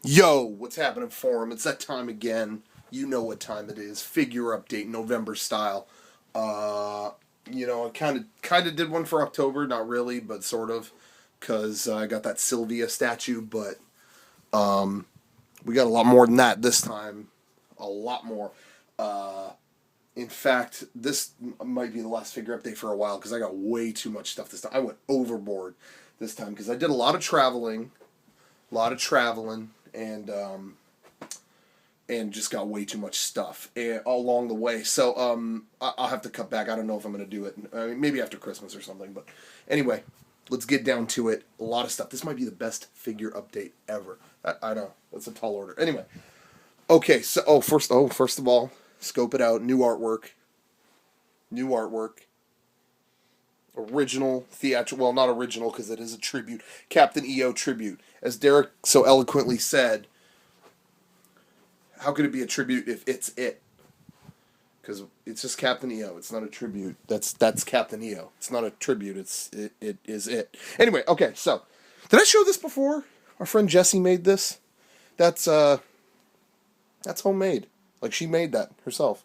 Yo, what's happening, forum? It's that time again. You know what time it is. Figure update, November style. Uh, I kind of did one for October, not really, but sort of, cause I got that Sylvia statue. But we got a lot more than that this time. A lot more. Uh, in fact, this might be the last figure update for a while because I got way too much stuff this time. I went overboard this time because I did a lot of traveling, and just got way too much stuff along the way. So I'll have to cut back. I don't know if I'm going to do it. I mean, maybe after Christmas or something. But anyway, let's get down to it. A lot of stuff. This might be the best figure update ever. I know. That's a tall order. Anyway. Okay, so first of all, scope it out. New artwork. Original theatrical. Well, not original because it is a tribute. Captain EO tribute. As Derek so eloquently said, how could it be a tribute if it's it? Because it's just Captain EO. It's not a tribute. That's Captain EO. It's not a tribute. It is it. Anyway, okay. So, did I show this before? Our friend Jessie made this. That's homemade. Like she made that herself.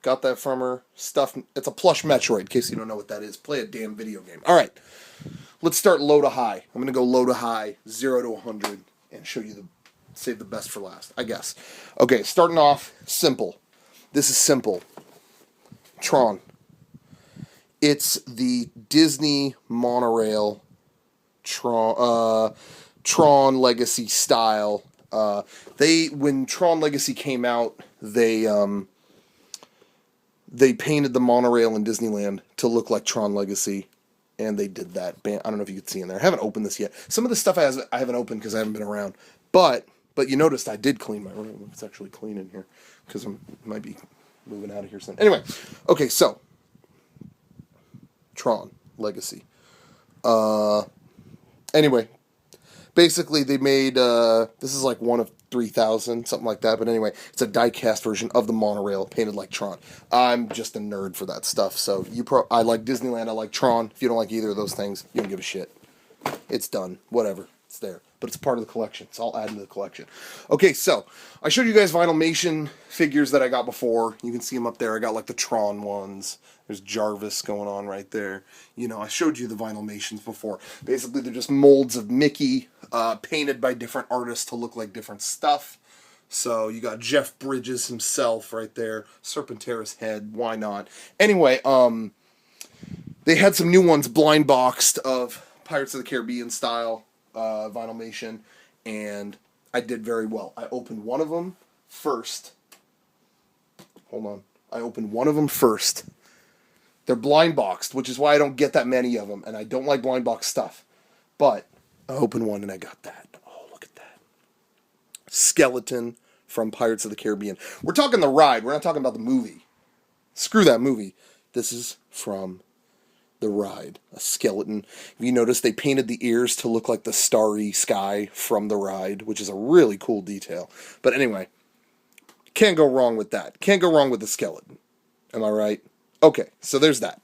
Got that from her. Stuff. It's a plush Metroid. In case you don't know what that is, play a damn video game. All right. Let's start low to high. I'm gonna go low to high, 0 to 100, and show you save the best for last, I guess. Okay, starting off simple. This is simple. Tron. It's the Disney monorail Tron Legacy style. When Tron Legacy came out, they painted the monorail in Disneyland to look like Tron Legacy, and they did that. I don't know if you could see in there. I haven't opened this yet. Some of the stuff I haven't opened because I haven't been around, but you noticed I did clean my room. It's actually clean in here because I might be moving out of here soon. Anyway, okay, so Tron Legacy. Anyway, basically they made this is like one of 3,000, something like that. But anyway, it's a die-cast version of the monorail painted like Tron. I'm just a nerd for that stuff. So I like Disneyland. I like Tron. If you don't like either of those things, you don't give a shit. It's done. Whatever. It's there. But it's part of the collection. It's all added to the collection. Okay, so I showed you guys Vinylmation figures that I got before. You can see them up there. I got like the Tron ones. There's Jarvis going on right there. I showed you the Vinylmations before. Basically, they're just molds of Mickey painted by different artists to look like different stuff. So you got Jeff Bridges himself right there. Serpentera's head. Why not? Anyway, they had some new ones blind boxed of Pirates of the Caribbean style Vinylmation, and I did very well. I opened one of them first. Hold on. I opened one of them first. They're blind boxed, which is why I don't get that many of them, and I don't like blind box stuff. But I opened one and I got that. Oh, look at that. Skeleton from Pirates of the Caribbean. We're talking the ride. We're not talking about the movie. Screw that movie. This is from the ride. A skeleton. If you notice, they painted the ears to look like the starry sky from the ride, which is a really cool detail. But anyway, can't go wrong with that. Can't go wrong with the skeleton. Am I right? Okay, so there's that.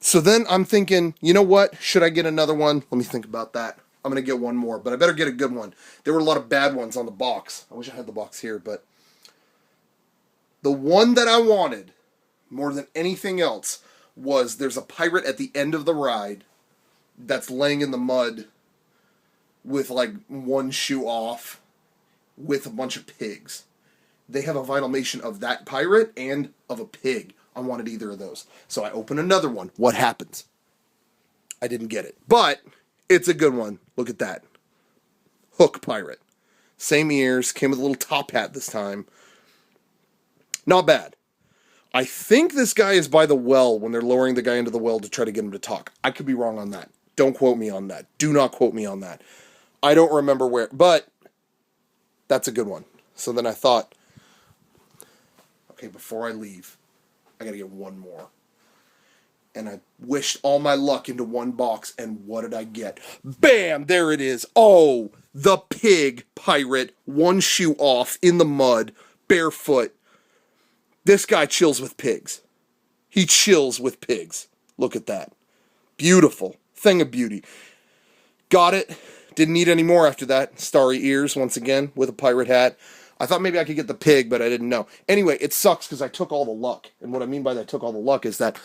So then I'm thinking, you know what? Should I get another one? Let me think about that. I'm going to get one more, but I better get a good one. There were a lot of bad ones on the box. I wish I had the box here, but the one that I wanted more than anything else was there's a pirate at the end of the ride that's laying in the mud with like one shoe off with a bunch of pigs. They have a Vinylmation of that pirate and of a pig. I wanted either of those. So I open another one. What happens? I didn't get it. But it's a good one. Look at that. Hook pirate. Same ears. Came with a little top hat this time. Not bad. I think this guy is by the well when they're lowering the guy into the well to try to get him to talk. I could be wrong on that. Don't quote me on that. Do not quote me on that. I don't remember where. But that's a good one. So then I thought, okay, before I leave, I gotta get one more. And I wished all my luck into one box, and what did I get? Bam! There it is. Oh, the pig pirate, one shoe off, in the mud, barefoot. This guy chills with pigs. He chills with pigs. Look at that. Beautiful. Thing of beauty. Got it. Didn't need any more after that. Starry ears, once again, with a pirate hat. I thought maybe I could get the pig, but I didn't know. Anyway, it sucks because I took all the luck. And what I mean by that I took all the luck is that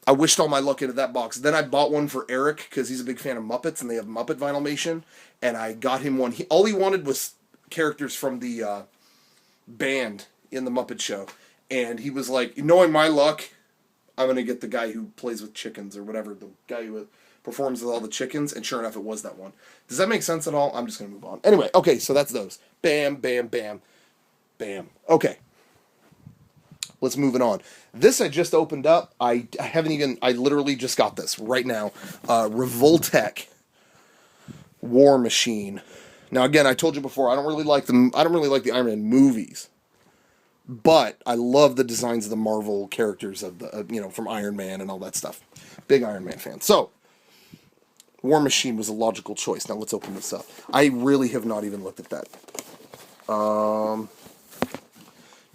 I wished all my luck into that box. Then I bought one for Eric because he's a big fan of Muppets and they have Muppet Vinylmation. And I got him one. All he wanted was characters from the band in the Muppet Show. And he was like, knowing my luck, I'm going to get the guy who plays with chickens or whatever. The guy who performs with all the chickens. And sure enough, it was that one. Does that make sense at all? I'm just going to move on. Anyway, okay, so that's those. Bam, bam, bam, bam. Okay. Let's move it on. This I just opened up. I literally just got this right now. Revoltech War Machine. Now again, I told you before, I don't really like the Iron Man movies. But I love the designs of the Marvel characters of the from Iron Man and all that stuff. Big Iron Man fan. So, War Machine was a logical choice. Now let's open this up. I really have not even looked at that.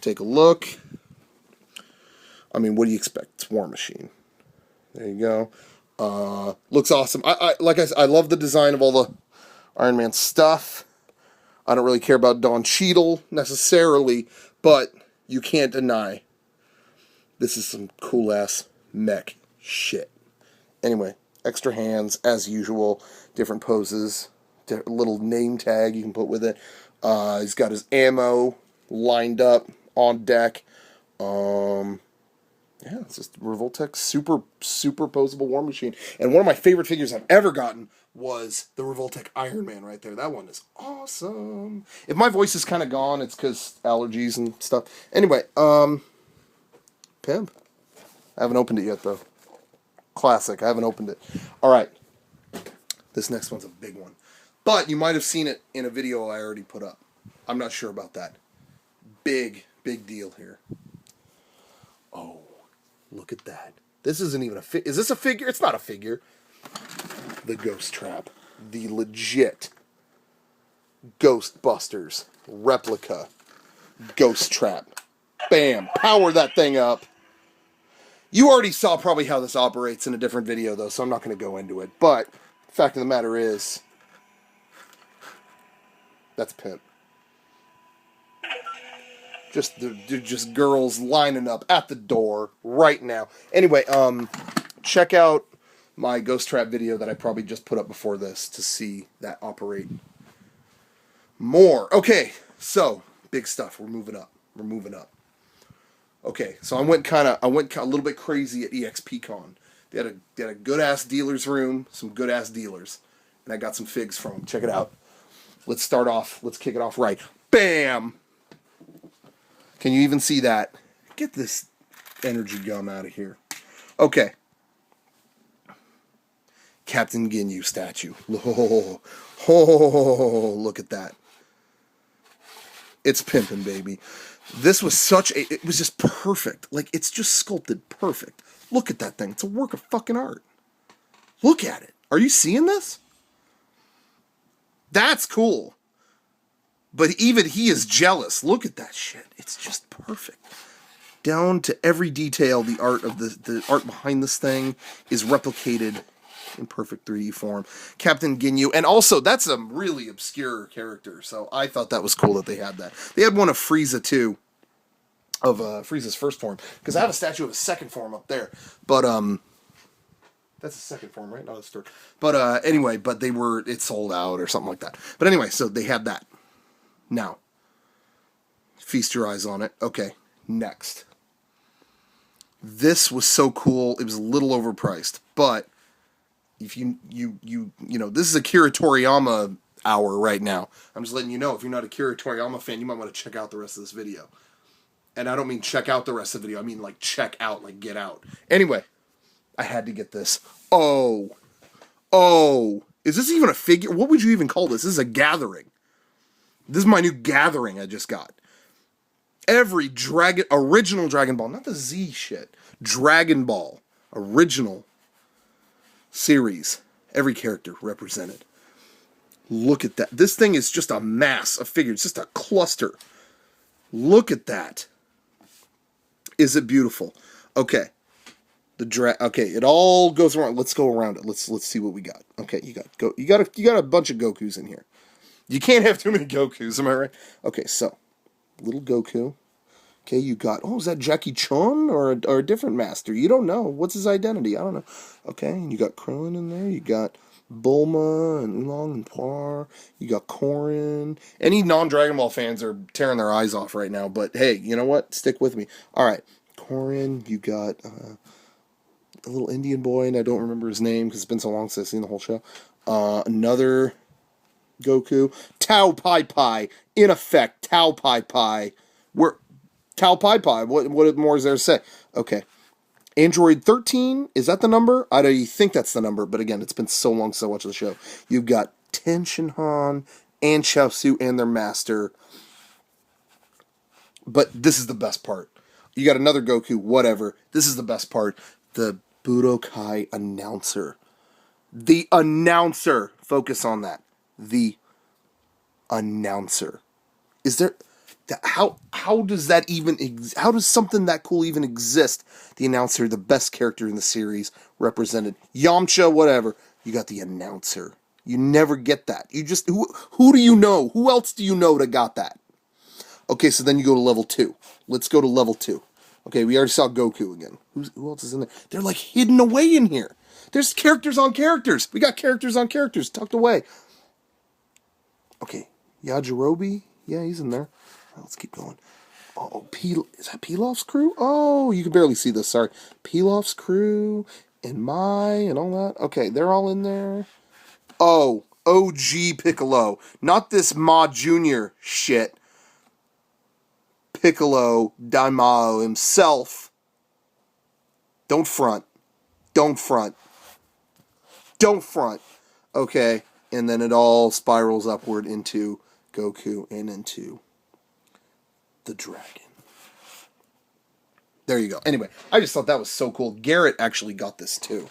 Take a look. I mean, what do you expect? It's War Machine. There you go. Looks awesome. I love the design of all the Iron Man stuff. I don't really care about Don Cheadle necessarily, but you can't deny this is some cool ass mech shit. Anyway, extra hands as usual, different poses, little name tag you can put with it. He's got his ammo lined up on deck. Yeah, it's just Revoltech super posable War Machine. And one of my favorite figures I've ever gotten was the Revoltech Iron Man right there. That one is awesome. If my voice is kind of gone, it's because allergies and stuff. Anyway, Pimp. I haven't opened it yet, though. Classic. I haven't opened it. All right. This next one's a big one. But you might have seen it in a video I already put up. I'm not sure about that. Big deal here. Oh. Look at that. This isn't even a figure. Is this a figure? It's not a figure. The Ghost Trap. The legit Ghostbusters replica Ghost Trap. Bam. Power that thing up. You already saw probably how this operates in a different video, though, so I'm not going to go into it. But the fact of the matter is, that's Pimp. Just girls lining up at the door right now. Anyway, check out my Ghost Trap video that I probably just put up before this to see that operate more. Okay, so big stuff. We're moving up. Okay, so I went a little bit crazy at EXPCon. They had a good ass dealer's room, some good ass dealers, and I got some figs from them. Check it out. Let's kick it off right. Bam. Can you even see that? Get this energy gum out of here. Okay. Captain Ginyu statue. Oh, look at that. It's pimping, baby. This was it was just perfect. Like, it's just sculpted perfect. Look at that thing. It's a work of fucking art. Look at it. Are you seeing this? That's cool. But even he is jealous. Look at that shit. It's just perfect. Down to every detail, the art of the art behind this thing is replicated in perfect 3D form. Captain Ginyu, and also that's a really obscure character, so I thought that was cool that they had that. They had one of Frieza too, of Frieza's first form, because I have a statue of his second form up there. But that's the second form, right? Not the third. But anyway, it sold out or something like that. But anyway, so they had that. Now, feast your eyes on it. Okay, next. This was so cool. It was a little overpriced, but if you know, this is Akira Toriyama hour right now. I'm just letting you know, if you're not a Akira Toriyama fan, you might want to check out the rest of this video. And I don't mean check out the rest of the video. I mean like check out, like get out. Anyway, I had to get this. Oh, is this even a figure? What would you even call this? This is a gathering. This is my new gathering I just got. Every original Dragon Ball, not the Z shit, Dragon Ball original series, every character represented. Look at that. This thing is just a mass of figures, just a cluster. Look at that. Is it beautiful? Okay. Okay, it all goes around. Let's go around it. Let's see what we got. Okay, you got a bunch of Gokus in here. You can't have too many Gokus, am I right? Okay, so little Goku. Okay, you got, is that Jackie Chun or a different master? You don't know. What's his identity? I don't know. Okay, and you got Krillin in there. You got Bulma and Oolong and Puar. You got Korin. Any non-Dragon Ball fans are tearing their eyes off right now, but hey, you know what? Stick with me. All right, Korin, you got a little Indian boy, and I don't remember his name because it's been so long since I've seen the whole show. Another Goku. Tao Pai Pai. In effect, Tao Pai Pai. Tao Pai Pai. What more is there to say? Okay. Android 13, is that the number? I don't think that's the number, but again, it's been so long since I watched the show. You've got Ten Shin Han and Chaozu and their master. But this is the best part. You got another Goku, whatever. This is the best part. The Budokai announcer. The announcer. Focus on that. The announcer. Is there... How does that even how does something that cool even exist? The announcer, the best character in the series, represented. Yamcha, whatever. You got the announcer. You never get that. You just who do you know? Who else do you know that got that? Okay, so then you go to level 2. Let's go to level 2. Okay, we already saw Goku again. Who else is in there? They're like hidden away in here. There's characters on characters. We got characters on characters tucked away. Okay, Yajirobe. Yeah, he's in there. Let's keep going. Oh, is that Pilaf's crew? Oh, you can barely see this, sorry. Pilaf's crew and Mai and all that. Okay, they're all in there. Oh, OG Piccolo. Not this Ma Jr. shit. Piccolo Daimao himself. Don't front. Don't front. Don't front. Okay, and then it all spirals upward into Goku and into the dragon. There you go. Anyway, I just thought that was so cool. Garrett actually got this too.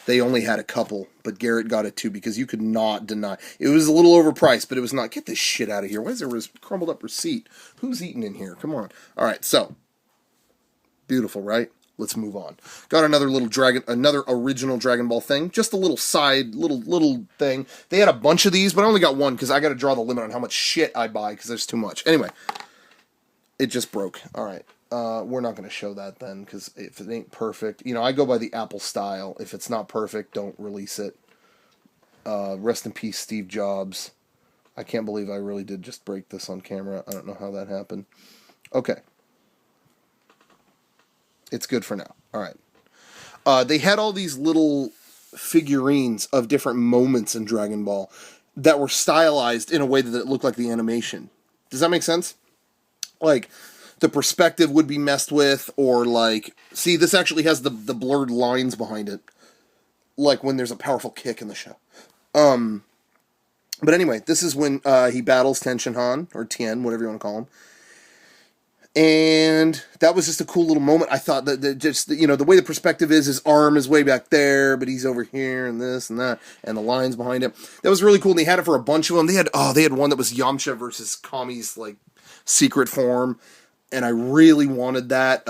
They only had a couple, but Garrett got it too because you could not deny. It was a little overpriced, but it was not. Get this shit out of here. Why is there a crumbled up receipt? Who's eating in here? Come on. All right, so beautiful, right? Let's move on. Got another original Dragon Ball thing. Just a little side, little thing. They had a bunch of these, but I only got one because I got to draw the limit on how much shit I buy because there's too much. Anyway. It just broke. All right. We're not going to show that then because if it ain't perfect, I go by the Apple style. If it's not perfect, don't release it. Rest in peace, Steve Jobs. I can't believe I really did just break this on camera. I don't know how that happened. Okay. It's good for now. All right. They had all these little figurines of different moments in Dragon Ball that were stylized in a way that it looked like the animation. Does that make sense? Like, the perspective would be messed with, or like, see, this actually has the blurred lines behind it, like when there's a powerful kick in the show. But anyway, this is when he battles Ten Shin Han, or Tien, whatever you want to call him. And that was just a cool little moment. I thought that just, the way the perspective is, his arm is way back there, but he's over here, and this and that, and the lines behind it. That was really cool, and they had it for a bunch of them. They had one that was Yamcha versus Kami's, like, secret form, and I really wanted that.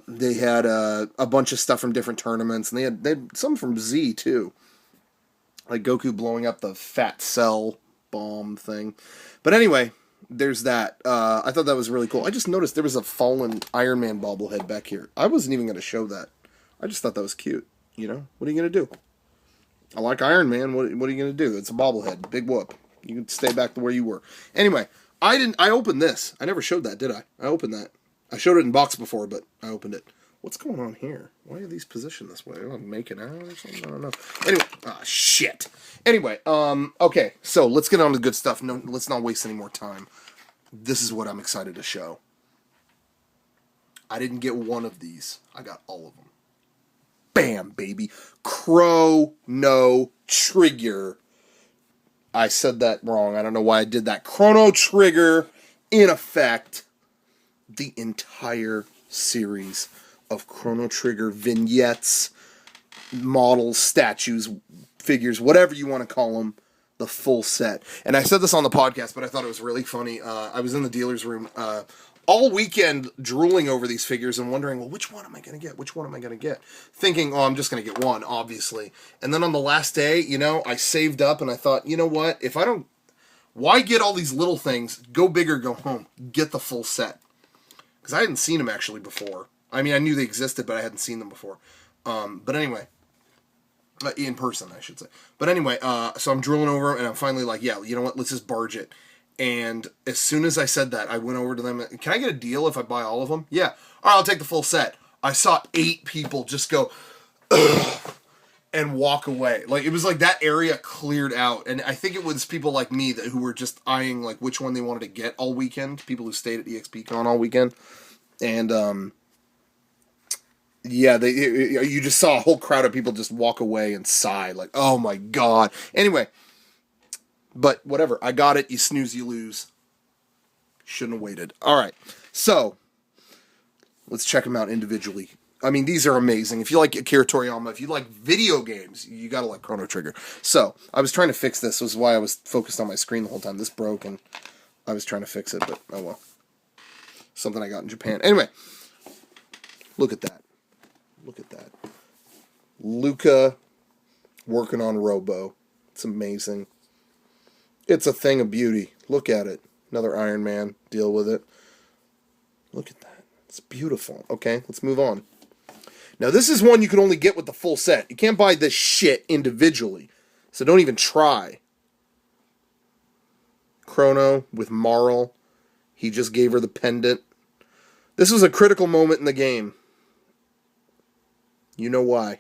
They had a bunch of stuff from different tournaments, and they had some from Z too, like Goku blowing up the fat cell bomb thing. But anyway, there's that. I thought that was really cool. I just noticed there was a fallen Iron Man bobblehead back here. I wasn't even going to show that. I just thought that was cute. What are you going to do? I like Iron Man. What are you going to do? It's a bobblehead. Big whoop. You can stay back to where you were. Anyway. I opened this. I never showed that, did I? I opened that. I showed it in box before, but I opened it. What's going on here? Why are these positioned this way? Are they making out or something? I don't know. Anyway, shit. Anyway, okay, so let's get on to the good stuff. No, let's not waste any more time. This is what I'm excited to show. I didn't get one of these. I got all of them. Bam, baby. Chrono Trigger. I said that wrong. I don't know why I did that. Chrono Trigger, in effect, the entire series of Chrono Trigger vignettes, models, statues, figures, whatever you want to call them, the full set. And I said this on the podcast, but I thought it was really funny. I was in the dealer's room all weekend drooling over these figures and wondering, well, which one am I going to get? Which one am I going to get? Thinking, oh, I'm just going to get one, obviously. And then on the last day, you know, I saved up and I thought, you know what? If I don't, why get all these little things? Go big or go home. Get the full set. Because I hadn't seen them actually before. I mean, I knew they existed, but I hadn't seen them before. But anyway, in person, I should say. But anyway, so I'm drooling over them and I'm finally like, yeah, you know what? Let's just barge it. And as soon as I said that, I went over to them. Can I get a deal if I buy all of them? Yeah. All right, I'll take the full set. I saw 8 people just go and walk away. Like, it was like that area cleared out. And I think it was people like me who were just eyeing like which one they wanted to get all weekend. People who stayed at EXPCon all weekend. And yeah, you just saw a whole crowd of people just walk away and sigh like, oh my God. Anyway. But whatever, I got it. You snooze, you lose. Shouldn't have waited. All right, so let's check them out individually. I mean, these are amazing. If you like Akira Toriyama, if you like video games, you gotta like Chrono Trigger. So I was trying to fix this. This was why I was focused on my screen the whole time. This broke, and I was trying to fix it, but oh well. Something I got in Japan. Anyway, look at that. Look at that. Luca working on Robo. It's amazing. It's a thing of beauty. Look at it. Another Iron Man. Deal with it. Look at that. It's beautiful. Okay, let's move on. Now, this is one you can only get with the full set. You can't buy this shit individually. So don't even try. Chrono with Marl. He just gave her the pendant. This was a critical moment in the game. You know why.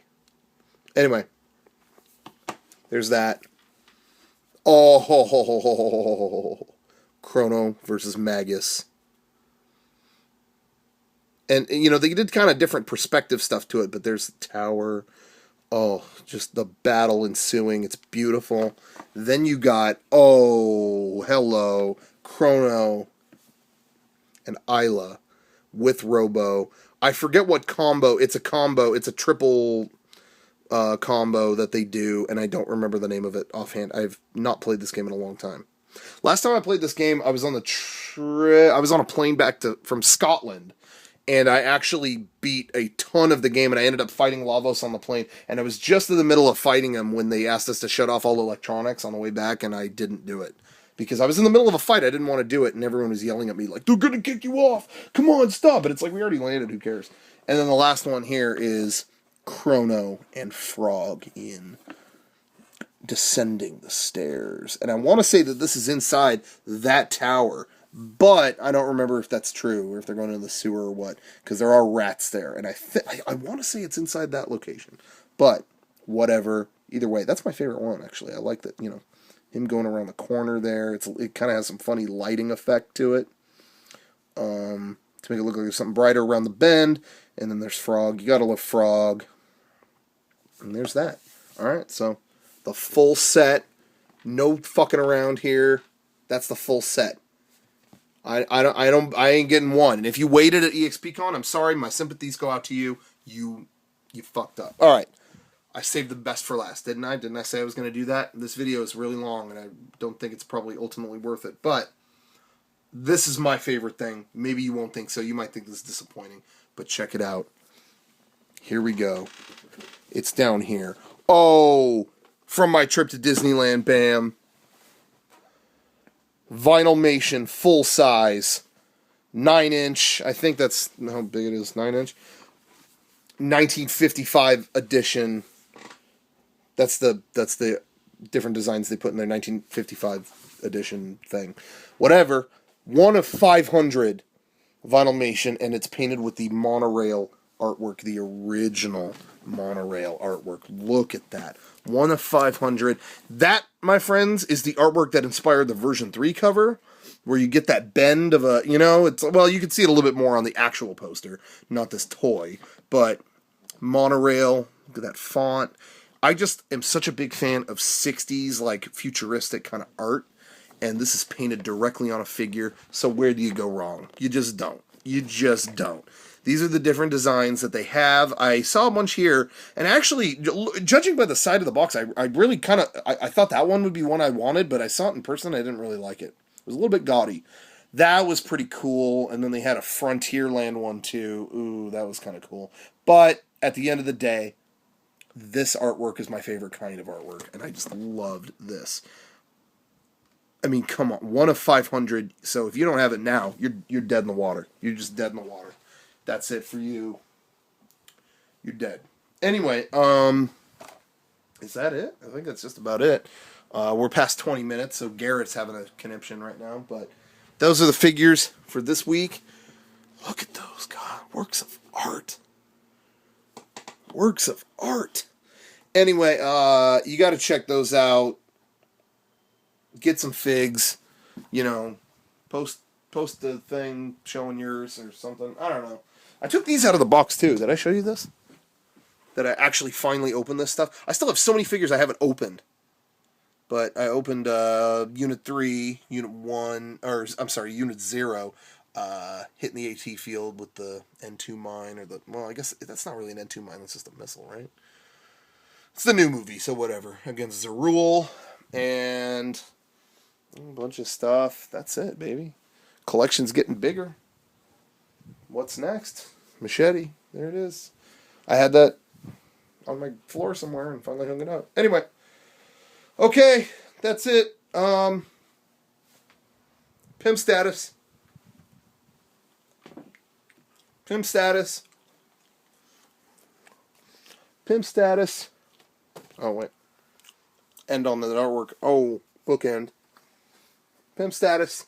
Anyway. There's that. Oh, Chrono versus Magus. And, you know, they did kind of different perspective stuff to it, but there's the tower. Oh, just the battle ensuing. It's beautiful. Then you got, oh, hello, Chrono and Isla with Robo. I forget what combo. It's a combo. It's a triple combo that they do, and I don't remember the name of it offhand. I've not played this game in a long time. Last time I played this game, I was on I was on a plane back from Scotland, and I actually beat a ton of the game, and I ended up fighting Lavos on the plane, and I was just in the middle of fighting him when they asked us to shut off all electronics on the way back, and I didn't do it. Because I was in the middle of a fight, I didn't want to do it, and everyone was yelling at me like, they're gonna kick you off! Come on, stop! But it's like, we already landed, who cares? And then the last one here is Chrono and Frog in descending the stairs. And I want to say that this is inside that tower, but I don't remember if that's true, or if they're going into the sewer or what, because there are rats there, and I want to say it's inside that location. But, whatever. Either way, that's my favorite one, actually. I like that, you know, him going around the corner there. It kind of has some funny lighting effect to it. To make it look like there's something brighter around the bend. And then there's Frog. You gotta love Frog. And there's that. Alright, so the full set. No fucking around here. That's the full set. I ain't getting one. And if you waited at EXPCon, I'm sorry, my sympathies go out to you. You fucked up. Alright. I saved the best for last, didn't I? Didn't I say I was going to do that? This video is really long, and I don't think it's probably ultimately worth it. But this is my favorite thing. Maybe you won't think so. You might think this is disappointing. But check it out. Here we go. It's down here. Oh, from my trip to Disneyland, bam. Vinylmation, full size. 9-inch. I think that's how big it is. 9-inch. 1955 edition. That's the different designs they put in their 1955 edition thing. Whatever. One of 500 Vinylmation, and it's painted with the monorail artwork, the original monorail artwork. Look at that. One of 500. That, my friends, is the artwork that inspired the version 3 cover, where you get that bend of a, you know, it's, well, you can see it a little bit more on the actual poster, not this toy, but monorail, look at that font. I just am such a big fan of 60s, like, futuristic kind of art, and this is painted directly on a figure, so where do you go wrong? You just don't. You just don't. These are the different designs that they have. I saw a bunch here, and actually, judging by the side of the box, I really kind of, I thought that one would be one I wanted, but I saw it in person, I didn't really like it. It was a little bit gaudy. That was pretty cool. And then they had a Frontierland one too. Ooh, that was kind of cool. But at the end of the day, this artwork is my favorite kind of artwork, and I just loved this. I mean, come on, 1 of 500. So if you don't have it now, you're dead in the water. You're just dead in the water. That's it for you. You're dead. Anyway, is that it? I think that's just about it. We're past 20 minutes, so Garrett's having a conniption right now. But those are the figures for this week. Look at those, God, works of art. Works of art. Anyway, you got to check those out. Get some figs. You know, post the thing showing yours or something. I don't know. I took these out of the box too. Did I show you this? That I actually finally opened this stuff. I still have so many figures I haven't opened. But I opened Unit 3, Unit 1, or I'm sorry, Unit 0, hitting the AT field with the N2 mine, or well, I guess that's not really an N2 mine, that's just a missile, right? It's the new movie, so whatever. Against Zerul, and a bunch of stuff. That's it, baby. Collection's getting bigger. What's next? Machete. There it is. I had that on my floor somewhere and finally hung it up. Anyway. Okay, that's it. Pimp status. Pimp status. Pimp status. Oh, wait. End on the artwork. Oh, bookend. Pimp status.